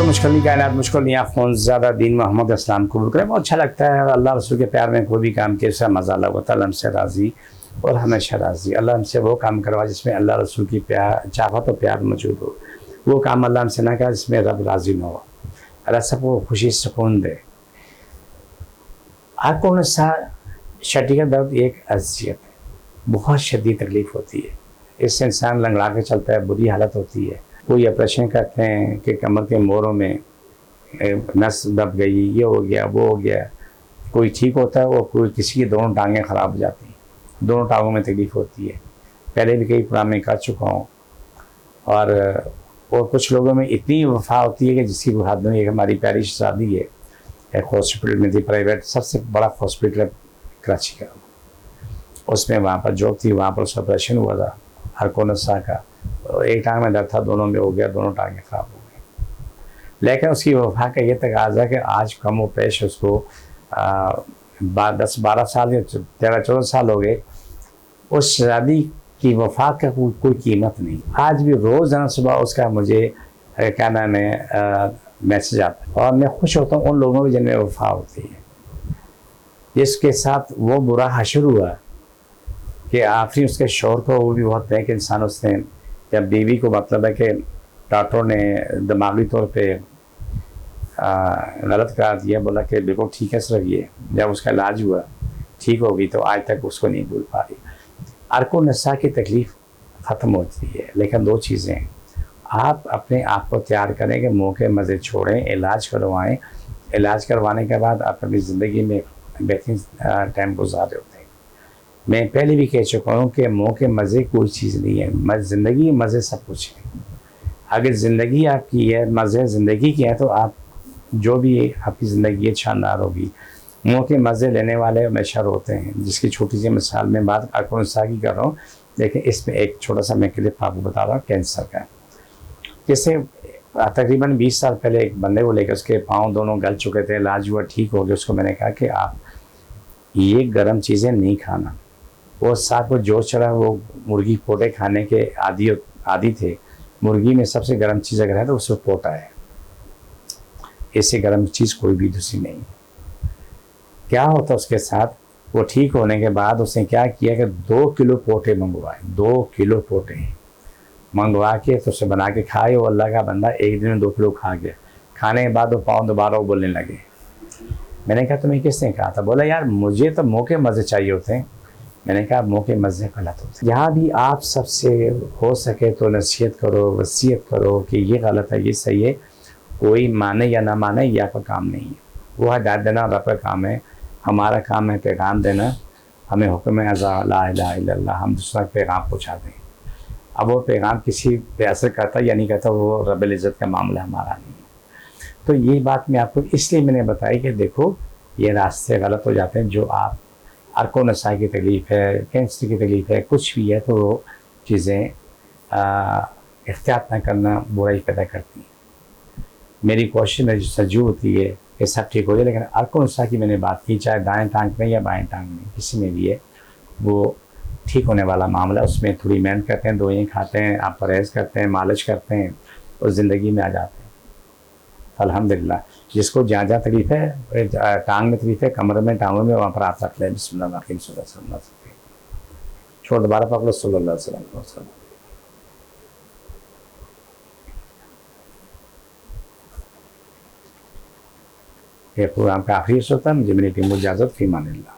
मुश्किल नहीं, कायनात मुश्किल नहीं, आप कौन ज़्यादा दीन मोहम्मद इस्लाम कबूल करें। बहुत अच्छा लगता है अल्लाह रसूल के प्यार में कोई भी काम किया उसका मज़ा अल्लाह ताला हमसे राज़ी और हमेशा राज़ी। अल्लाह हमसे वो काम करवा जिसमें अल्लाह रसूल की प्यार चाहत और प्यार मौजूद हो। वो काम अल्लाह हमसे ना करे जिसमें रब राज़ी न हो। अल्लाह सबको खुशी सुकून दे। आँख को नशा शटी का दर्द एक अज़ियत है, बहुत शदीद तकलीफ़ होती है। इससे इंसान लंगड़ा के चलता है, बुरी हालत होती है। कोई ऑपरेशन करते हैं कि कमर के मोरों में नस दब गई, ये हो गया वो हो गया। कोई ठीक होता है और कोई किसी की दोनों टांगें ख़राब हो जाती हैं, दोनों टांगों में तकलीफ़ होती है। पहले भी कई प्रोग्राम में कर चुका हूँ। और कुछ लोगों में इतनी वफा होती है कि जिसकी बुहाद नहीं है। हमारी प्यारी शादी है, एक हॉस्पिटल में थी, प्राइवेट सबसे बड़ा हॉस्पिटल है कराची का। उसमें वहाँ पर जॉब थी, वहाँ पर उसका ऑपरेशन हुआ था हरकोनसा का। एक टांग में दर्द था, दोनों में हो गया, दोनों टांगें ख़राब हो गई। लेकिन उसकी वफा का ये तकाज़ा कि आज कम व पेश उसको 10-12 साल या 13-14 साल हो गए। उस शादी की वफा का कोई कीमत नहीं। आज भी रोज़ाना सुबह उसका मुझे क्या नाम है मैसेज आता है और मैं खुश होता हूँ उन लोगों की जिनमें वफा होती है। जिसके साथ वो बुरा हशर हुआ कि आखिरी उसके शौहर को, वो भी बहुत नेक इंसान, उसने जब बीवी को मतलब है कि डॉक्टरों ने दिमागी तौर पे गलत करार दिया, बोला कि बिल्कुल ठीक है सिर्फ ये, जब उसका इलाज हुआ ठीक हो गई तो आज तक उसको नहीं भूल पा रही। अर्को नशा की तकलीफ़ ख़त्म होती है, लेकिन दो चीज़ें हैं। आप अपने आप को तैयार करें कि मुँह के मज़े छोड़ें, इलाज करवाएं। इलाज करवाने के बाद आप अपनी ज़िंदगी में बेहतरीन टाइम गुजार रहे होते हैं। मैं पहले भी कह चुका हूँ कि मुँह के मज़े कोई चीज़ नहीं है, ज़िंदगी मज़े सब कुछ है। अगर ज़िंदगी आपकी है, मज़े ज़िंदगी की है, तो आप जो भी आपकी ज़िंदगी है शानदार होगी। मुँह के मज़े लेने वाले हमेशा रोते हैं। जिसकी छोटी सी मिसाल में बात अर्कोनसा की कर रहा हूँ, लेकिन इसमें एक छोटा सा मैं क्लिप आपको बता रहा हूँ कैंसर का। जैसे तकरीबन 20 साल पहले एक बंदे को लेकर, उसके पाँव दोनों गल चुके थे, इलाज हुआ ठीक हो गया। उसको मैंने कहा कि आप ये गर्म चीज़ें नहीं खाना। वो साथ को जोश चढ़ा, वो मुर्गी पोटे खाने के आदी थे। मुर्गी में सबसे गर्म चीज़ अगर है तो उसमें पोटा है, इससे गर्म चीज़ कोई भी दूसरी नहीं। क्या होता उसके साथ, वो ठीक होने के बाद उसने क्या किया कि 2 किलो पोटे मंगवाए। 2 किलो पोटे मंगवा के तो उसे बना के खाए। वो अल्लाह का बंदा एक दिन में 2 किलो खा गया। खाने के बाद वो पाँव दोबारा बोलने लगे। मैंने कहा तुम्हें किसने कहा था? बोला यार मुझे तो मुँह के मज़े चाहिए होते हैं। मैंने कहा मुँह के मज़े गलत होते हैं। जहाँ भी आप सबसे हो सके तो नसीहत करो, वसीयत करो कि ये गलत है, ये सही है। कोई माने या ना माने ये आपका काम नहीं है। वो हिदायत देना रब का काम है, हमारा काम है पैगाम देना। हमें हुक्म है अज़ा ला इलाहा इल्लल्लाह, हम दूसरा पैगाम पहुँचा दें। अब वो पैगाम किसी पे असर करता या नहीं करता, वो रब्बुल इज़्ज़त का मामला हमारा नहीं है। तो ये बात मैं आपको इसलिए मैंने बताई कि देखो ये रास्ते गलत हो जाते हैं। जो आप अर्को नशा की तकलीफ़ है, कैंसर की तकलीफ़ है, कुछ भी है, तो वो चीज़ें एहतियात न करना बुराई पैदा करती हैं। मेरी कोशिश में जो सजू होती है ये सब ठीक हो जाए। लेकिन अर्को नशा की मैंने बात की, चाहे दाएं टांग में या बाएं टांग में, किसी में भी है, वो ठीक होने वाला मामला। उसमें थोड़ी मेहनत करते हैं, दवाइयाँ खाते हैं, आप परहेज़ करते हैं, मालिश करते हैं और ज़िंदगी में आ जाते हैं अल्हम्दुलिल्लाह। जिसको जहाँ जहाँ तकलीफ़ है, टांग में तकलीफ़ है, कमर में, टांगों में, वहाँ पर आप रख लें बिस्मिल्लाह छोड़ दोबारा पकड़ो सल्लल्लाहु अलैहि वसल्लम। ये प्रोग्राम का आखिरी होता है। मुझे मेरी टीम को इजाज़त, फ़ी अमानिल्लाह।